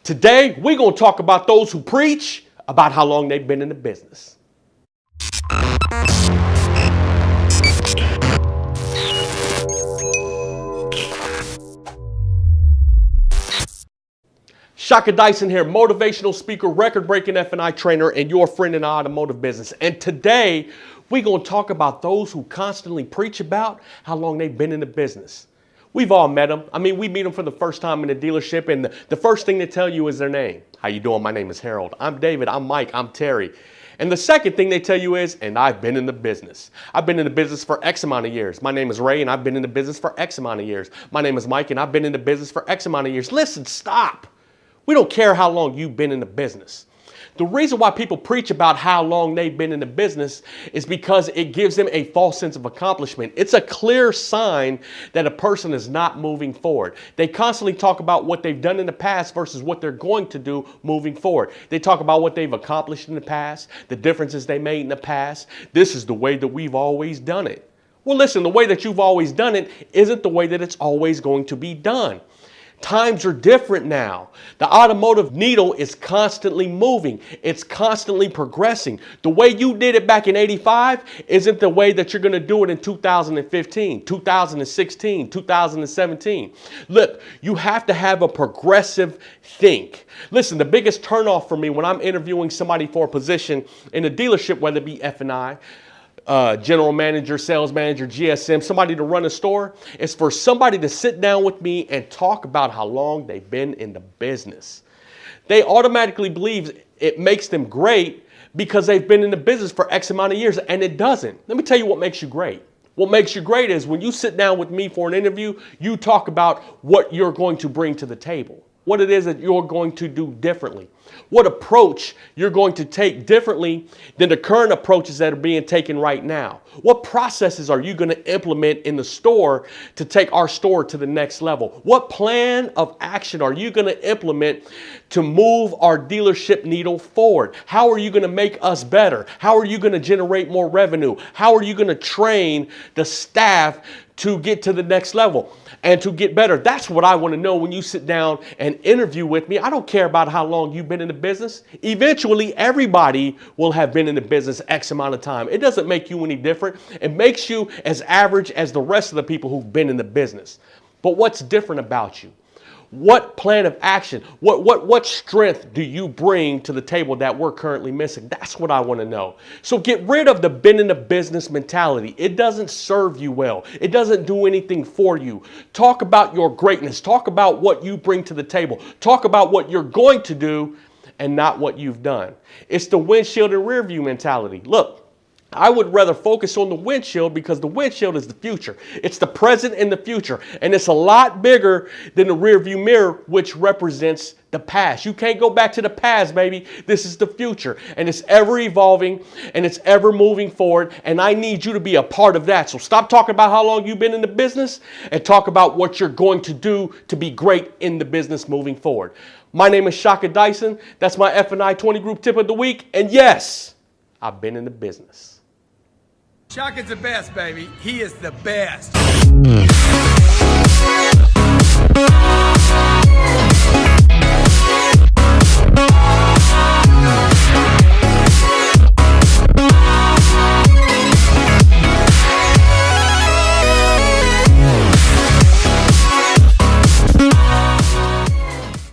Today, we're going to talk about those who preach about how long they've been in the business. Shaka Dyson here, motivational speaker, record-breaking F&I trainer, and your friend in the automotive business. And today, we're going to talk about those who constantly preach about how long they've been in the business. We've all met them. I mean, we meet them for the first time in the dealership, and the first thing they tell you is their name. How you doing? My name is Harold. I'm David. I'm Mike. I'm Terry. And the second thing they tell you is, and I've been in the business. I've been in the business for X amount of years. My name is Ray, and I've been in the business for X amount of years. My name is Mike, and I've been in the business for X amount of years. Listen, stop. We don't care how long you've been in the business. The reason why people preach about how long they've been in the business is because it gives them a false sense of accomplishment. It's a clear sign that a person is not moving forward. They constantly talk about what they've done in the past versus what they're going to do moving forward. They talk about what they've accomplished in the past, the differences they made in the past. This is the way that we've always done it. Well, listen, the way that you've always done it isn't the way that it's always going to be done. Times are different now. The automotive needle is constantly moving. It's constantly progressing. The way you did it back in '85 isn't the way that you're going to do it in 2015, 2016, 2017. Look, you have to have a progressive think. Listen, the biggest turnoff for me when I'm interviewing somebody for a position in a dealership, whether it be F&I, general manager, sales manager, GSM, somebody to run a store, is for somebody to sit down with me and talk about how long they've been in the business. They automatically believe it makes them great because they've been in the business for X amount of years, and it doesn't. Let me tell you what makes you great. What makes you great is when you sit down with me for an interview, you talk about what you're going to bring to the table, what it is that you're going to do differently, what approach you're going to take differently than the current approaches that are being taken right now. What processes are you going to implement in the store to take our store to the next level? What plan of action are you going to implement to move our dealership needle forward? How are you going to make us better? How are you going to generate more revenue? How are you going to train the staff to get to the next level and to get better? That's what I want to know when you sit down and interview with me. I don't care about how long you've been in the business. Eventually, everybody will have been in the business X amount of time. It doesn't make you any different. It makes you as average as the rest of the people who've been in the business. But what's different about you? What plan of action, what strength do you bring to the table that we're currently missing? That's what I want to know. So get rid of the been in the business mentality. It doesn't serve you well. It doesn't do anything for you. Talk about your greatness. Talk about what you bring to the table. Talk about what you're going to do and not what you've done. It's the windshield and rear view mentality. Look, I would rather focus on the windshield because the windshield is the future. It's the present and the future. And it's a lot bigger than the rear view mirror, which represents the past. You can't go back to the past, baby. This is the future. And it's ever evolving and it's ever moving forward. And I need you to be a part of that. So stop talking about how long you've been in the business and talk about what you're going to do to be great in the business moving forward. My name is Shaka Dyson. That's my F&I 20 group tip of the week. And yes, I've been in the business. Shaka's the best, baby. He is the best.